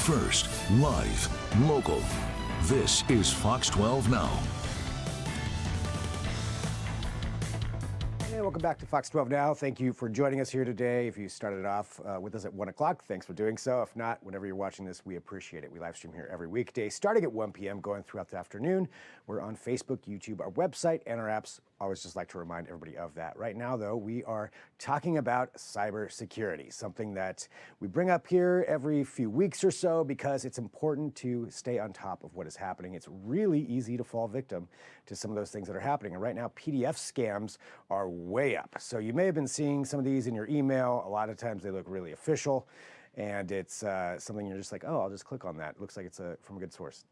First, live, local. This is Fox 12 Now. Hey, welcome back to Fox 12 Now. Thank you for joining us here today. If you started off with us at 1 o'clock, thanks for doing so. If not, whenever you're watching this, we appreciate it. We live stream here every weekday, starting at 1 p.m., going throughout the afternoon. We're on Facebook, YouTube, our website, and our apps. Always just like to remind everybody of that. Right now, though, we are talking about cybersecurity, something that we bring up here every few weeks or so because it's important to stay on top of what is happening. It's really easy to fall victim to some of those things that are happening. And right now, PDF scams are way up. So you may have been seeing some of these in your email. A lot of times they look really official, and it's something you're just like, oh, I'll just click on that. It looks like it's from a good source.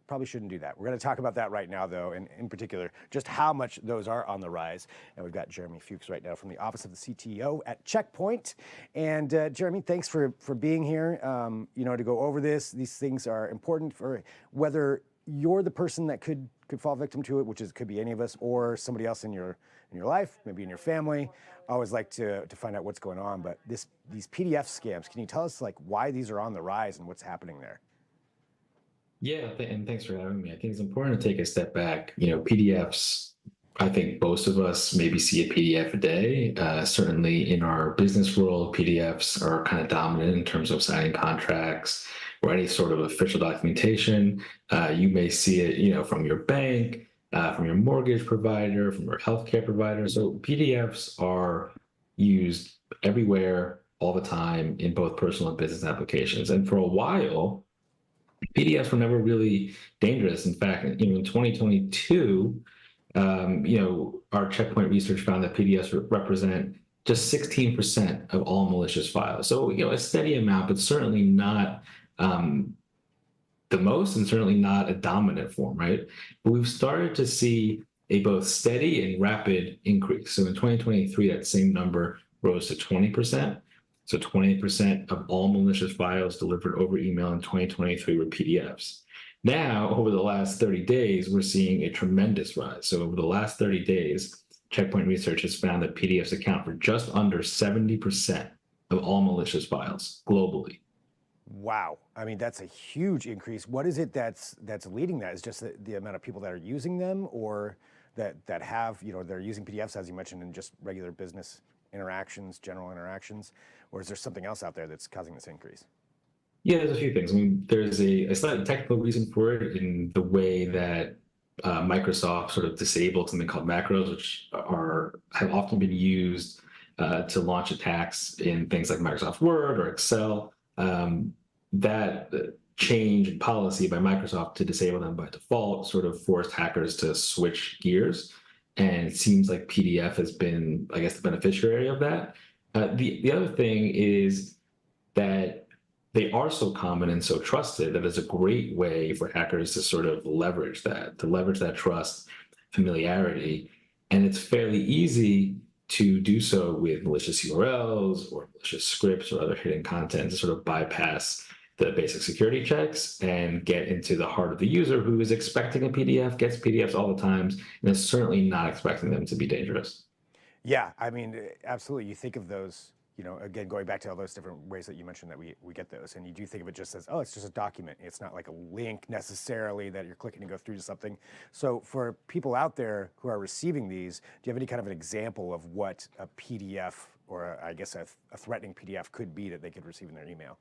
Probably shouldn't do that. We're going to talk about that right now, though, and in particular, just how much those are on the rise. And we've got Jeremy Fuchs right now from the Office of the CTO at Check Point. And Jeremy, thanks for being here. To go over this. These things are important for whether you're the person that could fall victim to it, could be any of us, or somebody else in your life, maybe in your family. I always like to find out what's going on. But these PDF scams, can you tell us why these are on the rise and what's happening there? Yeah, and thanks for having me. I think it's important to take a step back. PDFs, I think most of us maybe see a PDF a day. Certainly in our business world, PDFs are kind of dominant in terms of signing contracts or any sort of official documentation. You may see it, from your bank, from your mortgage provider, from your healthcare provider. So PDFs are used everywhere, all the time, in both personal and business applications. And for a while, PDFs were never really dangerous. In fact, in 2022, our Checkpoint research found that PDFs represent just 16% of all malicious files. So, a steady amount, but certainly not the most, and certainly not a dominant form, right? But we've started to see a both steady and rapid increase. So in 2023, that same number rose to 20%. So 20% of all malicious files delivered over email in 2023 were PDFs. Now, over the last 30 days, we're seeing a tremendous rise. So over the last 30 days, Checkpoint Research has found that PDFs account for just under 70% of all malicious files globally. Wow. I mean, that's a huge increase. What is it that's leading that? Is just the amount of people that are using them, or that have, they're using PDFs, as you mentioned, in just regular business interactions, general interactions, or is there something else out there that's causing this increase? Yeah, there's a few things. I mean, there's a slightly technical reason for it in the way that Microsoft sort of disabled something called macros, which have often been used to launch attacks in things like Microsoft Word or Excel. That change in policy by Microsoft to disable them by default sort of forced hackers to switch gears. And it seems like PDF has been, I guess, the beneficiary of that. The other thing is that they are so common and so trusted that it's a great way for hackers to sort of leverage that trust, familiarity. And it's fairly easy to do so with malicious URLs or malicious scripts or other hidden content to sort of bypass the basic security checks and get into the heart of the user who is expecting a PDF, gets PDFs all the times, and is certainly not expecting them to be dangerous. Yeah, I mean, absolutely. You think of those, again, going back to all those different ways that you mentioned that we get those, and you do think of it just as, oh, it's just a document. It's not like a link necessarily that you're clicking to go through to something. So for people out there who are receiving these, do you have any kind of an example of what a PDF or I guess a threatening PDF could be that they could receive in their email?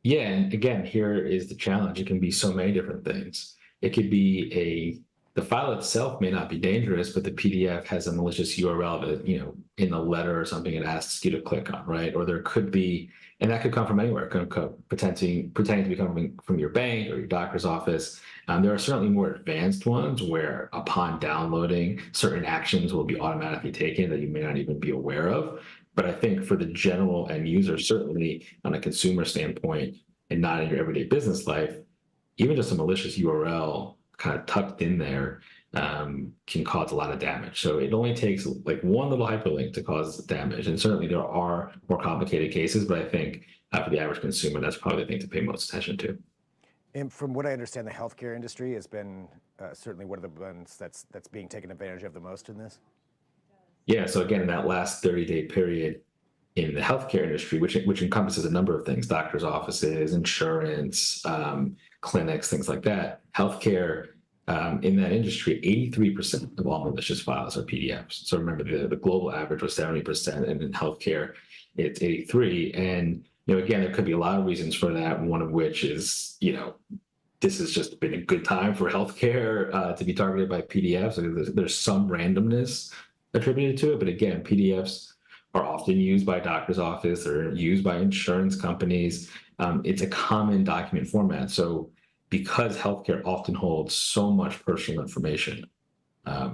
Yeah, and again, here is the challenge. It can be so many different things. It could be the file itself may not be dangerous, but the PDF has a malicious URL that, in the letter or something, it asks you to click on, right? Or there could be, and that could come from anywhere. It could come pretending to be coming from your bank or your doctor's office. There are certainly more advanced ones where upon downloading, certain actions will be automatically taken that you may not even be aware of. But I think for the general end user, certainly on a consumer standpoint and not in your everyday business life, even just a malicious URL kind of tucked in there can cause a lot of damage. So it only takes like one little hyperlink to cause damage. And certainly there are more complicated cases, but I think for the average consumer, that's probably the thing to pay most attention to. And from what I understand, the healthcare industry has been certainly one of the ones that's being taken advantage of the most in this. Yeah, so again, in that last 30-day period, in the healthcare industry, which encompasses a number of things: doctors' offices, insurance, clinics, things like that. Healthcare, in that industry, 83% of all malicious files are PDFs. So remember, the global average was 70%, and in healthcare, it's 83. And again, there could be a lot of reasons for that. One of which is, this has just been a good time for healthcare to be targeted by PDFs. There's some randomness attributed to it, but again, PDFs are often used by a doctor's office. They're used by insurance companies. It's a common document format. So because healthcare often holds so much personal information,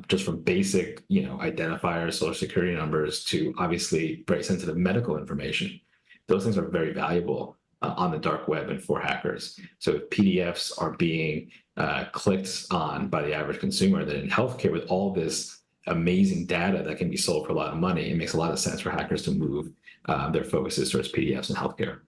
just from basic, identifiers, social security numbers, to obviously very sensitive medical information, those things are very valuable on the dark web and for hackers. So if PDFs are being clicked on by the average consumer, then in healthcare, with all this amazing data that can be sold for a lot of money, it makes a lot of sense for hackers to move their focuses towards PDFs in healthcare.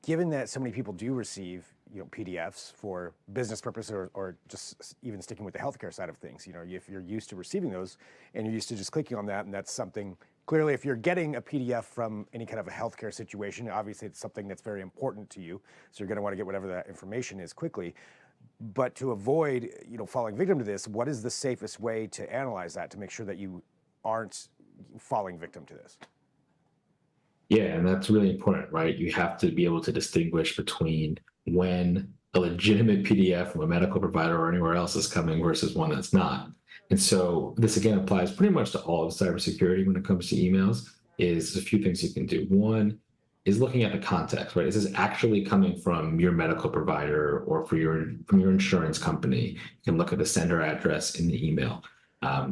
Given that so many people do receive, PDFs for business purposes, or just even sticking with the healthcare side of things, if you're used to receiving those and you're used to just clicking on that, and that's something, clearly, if you're getting a PDF from any kind of a healthcare situation, obviously it's something that's very important to you. So you're going to want to get whatever that information is quickly. But to avoid, falling victim to this, what is the safest way to analyze that to make sure that you aren't falling victim to this? Yeah, and that's really important, right? You have to be able to distinguish between when a legitimate PDF from a medical provider or anywhere else is coming versus one that's not. And so this, again, applies pretty much to all of cybersecurity when it comes to emails. Is a few things you can do. One is looking at the context, right? Is this actually coming from your medical provider or from your insurance company? You can look at the sender address in the email.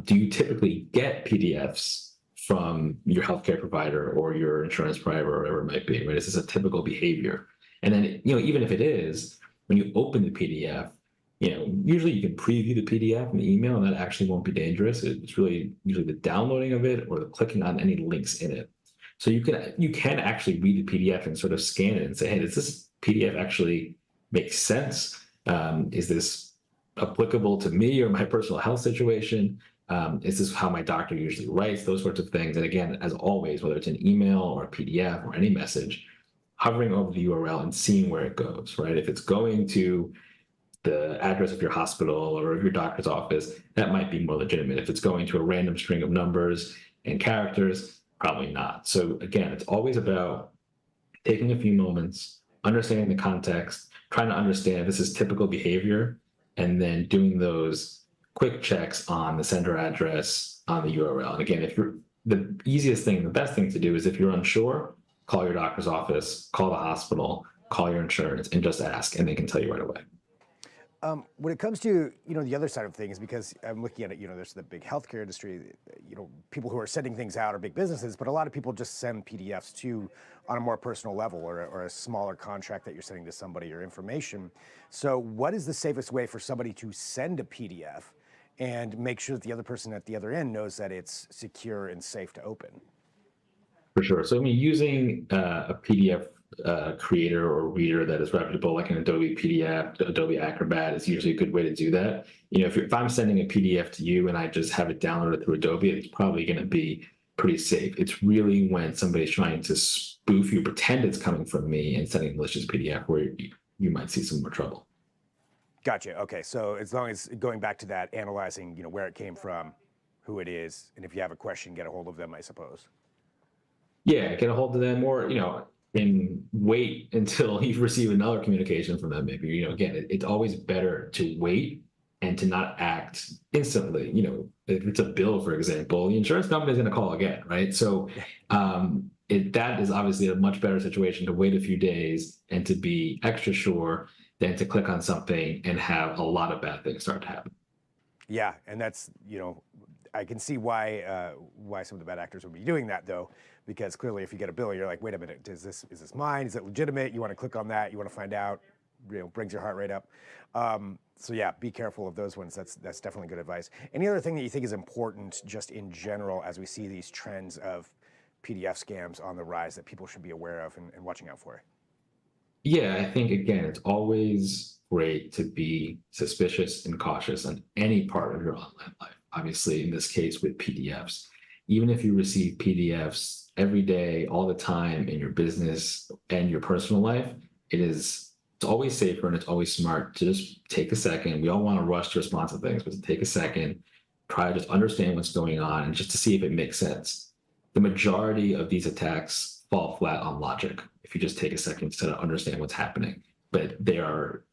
Do you typically get PDFs from your healthcare provider or your insurance provider, or whatever it might be, right? Is this a typical behavior? And then, even if it is, when you open the PDF, usually you can preview the PDF in the email, and that actually won't be dangerous. It's really usually the downloading of it or the clicking on any links in it. So you can actually read the PDF and sort of scan it and say, hey, does this PDF actually make sense? Is this applicable to me or my personal health situation? Is this how my doctor usually writes? Those sorts of things. And again, as always, whether it's an email or a PDF or any message, hovering over the URL and seeing where it goes, right? If it's going to the address of your hospital or your doctor's office, that might be more legitimate. If it's going to a random string of numbers and characters, probably not. So again, it's always about taking a few moments, understanding the context, trying to understand if this is typical behavior, and then doing those quick checks on the sender address, on the URL. And again, the easiest thing, the best thing to do is, if you're unsure, call your doctor's office, call the hospital, call your insurance, and just ask, and they can tell you right away. When it comes to, the other side of things, because I'm looking at it, there's the big healthcare industry, people who are sending things out are big businesses, but a lot of people just send PDFs too on a more personal level, or a smaller contract that you're sending to somebody, or information. So what is the safest way for somebody to send a PDF and make sure that the other person at the other end knows that it's secure and safe to open? For sure. So using a PDF creator or reader that is reputable, like an Adobe PDF, Adobe Acrobat, is usually a good way to do that. If I'm sending a PDF to you and I just have it downloaded through Adobe, it's probably going to be pretty safe. It's really when somebody's trying to spoof you, pretend it's coming from me, and sending a malicious PDF, where you might see some more trouble. Gotcha. Okay. So as long as, going back to that, analyzing, where it came from, who it is, and if you have a question, get a hold of them, I suppose. Yeah, get a hold of them, or and wait until you receive another communication from them. Maybe again, it's always better to wait and to not act instantly. If it's a bill, for example, the insurance company is going to call again, right? So that is obviously a much better situation to wait a few days and to be extra sure than to click on something and have a lot of bad things start to happen. Yeah, and that's, I can see why some of the bad actors would be doing that, though, because clearly, if you get a bill, you're like, wait a minute, is this mine? Is it legitimate? You want to click on that. You want to find out. Brings your heart rate up. So yeah, be careful of those ones. That's definitely good advice. Any other thing that you think is important, just in general, as we see these trends of PDF scams on the rise, that people should be aware of and watching out for? Yeah, I think, again, it's always great to be suspicious and cautious on any part of your online life. Obviously, in this case with PDFs, even if you receive PDFs every day, all the time in your business and your personal life, it's always safer and it's always smart to just take a second. We all want to rush to respond to things, but to take a second, try to just understand what's going on and just to see if it makes sense. The majority of these attacks fall flat on logic if you just take a second to understand what's happening. But they are,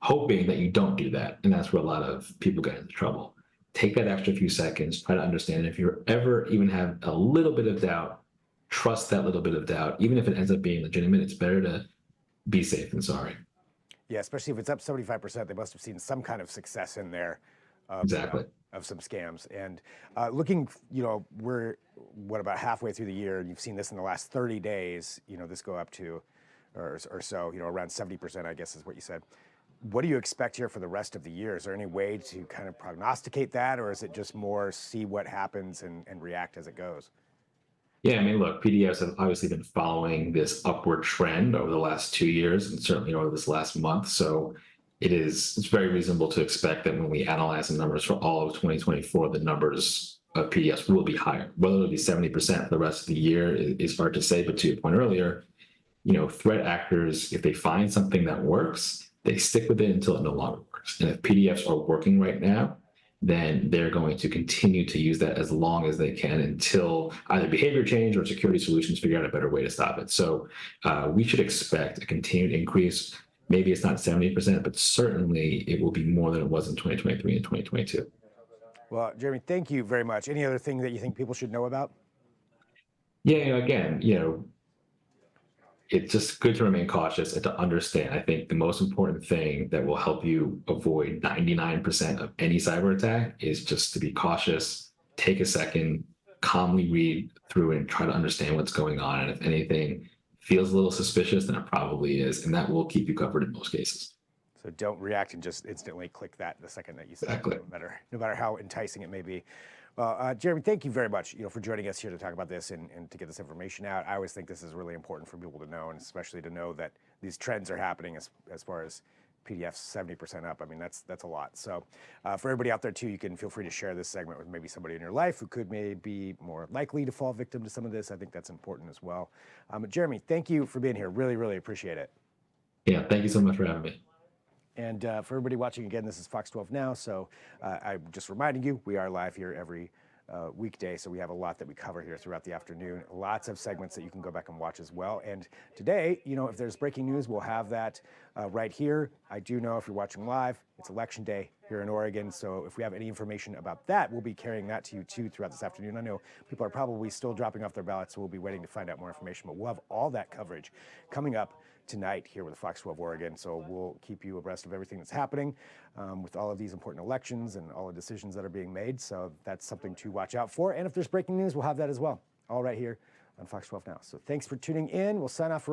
hoping that you don't do that. And that's where a lot of people get into trouble. Take that extra few seconds, try to understand. If you ever even have a little bit of doubt, trust that little bit of doubt. Even if it ends up being legitimate, it's better to be safe than sorry. Yeah, especially if it's up 75%, they must have seen some kind of success in there. Exactly. Of some scams. And looking, we're about halfway through the year, and you've seen this in the last 30 days, this go up to, or so, around 70%, I guess is what you said. What do you expect here for the rest of the year? Is there any way to kind of prognosticate that, or is it just more see what happens and react as it goes? Yeah, I mean, look, PDFs have obviously been following this upward trend over the last 2 years and certainly over this last month. So it's very reasonable to expect that when we analyze the numbers for all of 2024, the numbers of PDFs will be higher. Whether it'll be 70% for the rest of the year is hard to say. But to your point earlier, threat actors, if they find something that works, they stick with it until it no longer works. And if PDFs are working right now, then they're going to continue to use that as long as they can until either behavior change or security solutions figure out a better way to stop it. So we should expect a continued increase. Maybe it's not 70%, but certainly it will be more than it was in 2023 and 2022. Well, Jeremy, thank you very much. Any other thing that you think people should know about? Yeah, again, it's just good to remain cautious and to understand. I think the most important thing that will help you avoid 99% of any cyber attack is just to be cautious, take a second, calmly read through and try to understand what's going on. And if anything feels a little suspicious, then it probably is. And that will keep you covered in most cases. So don't react and just instantly click that the second that you see Exactly. it, no matter how enticing it may be. Well, Jeremy, thank you very much, for joining us here to talk about this and to get this information out. I always think this is really important for people to know, and especially to know that these trends are happening as far as PDFs 70% up. I mean, that's a lot. So for everybody out there too, you can feel free to share this segment with maybe somebody in your life who could maybe be more likely to fall victim to some of this. I think that's important as well. Jeremy, thank you for being here. Really, really appreciate it. Yeah, thank you so much for having me. And for everybody watching, again, this is Fox 12 Now. So I'm just reminding you, we are live here every weekday. So we have a lot that we cover here throughout the afternoon. Lots of segments that you can go back and watch as well. And today, if there's breaking news, we'll have that right here. I do know if you're watching live, it's election day here in Oregon. So if we have any information about that, we'll be carrying that to you too throughout this afternoon. I know people are probably still dropping off their ballots, so we'll be waiting to find out more information. But we'll have all that coverage coming up tonight here with Fox 12 Oregon. So we'll keep you abreast of everything that's happening with all of these important elections and all the decisions that are being made. So that's something to watch out for. And if there's breaking news, we'll have that as well, all right here on Fox 12 Now. So thanks for tuning in. We'll sign off.